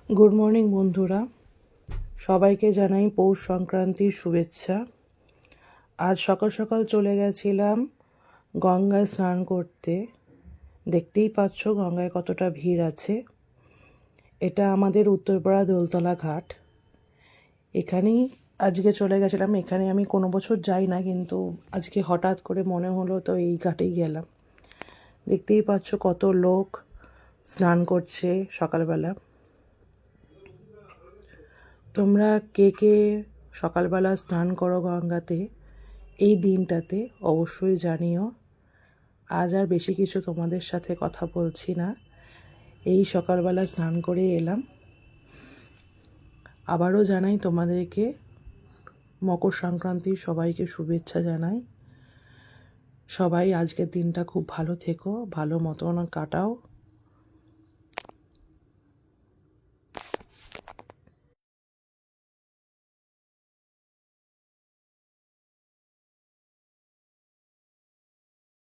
Good morning বন্ধুরা, সবাইকে জানাই পৌষ সংক্রান্তির শুভেচ্ছা। আজ সকাল সকাল চলে গেছিলাম গঙ্গায় স্নান করতে। দেখতেই পাচ্ছ গঙ্গায় কতটা ভিড় আছে। এটা আমাদের উত্তরপাড়া দোলতলা ঘাট। এখানেই আজকে চলে গেছিলাম। এখানে আমি কোনো বছর যাই না, কিন্তু আজকে হঠাৎ করে মনে হলো তো এই ঘাটেই গেলাম। দেখতেই পাচ্ছ কত লোক স্নান করছে সকালবেলা। তোমরা কে কে সকালবেলা স্নান করো গঙ্গাতে এই দিনটাতে অবশ্যই জানিও। আজ আর বেশি কিছু তোমাদের সাথে কথা বলছি না, এই সকালবেলা স্নান করে এলাম। আবারও জানাই তোমাদেরকে মকর সংক্রান্তির সবাইকে শুভেচ্ছা জানাই। সবাই আজকের দিনটা খুব ভালো থেকো, ভালো মতন কাটাও।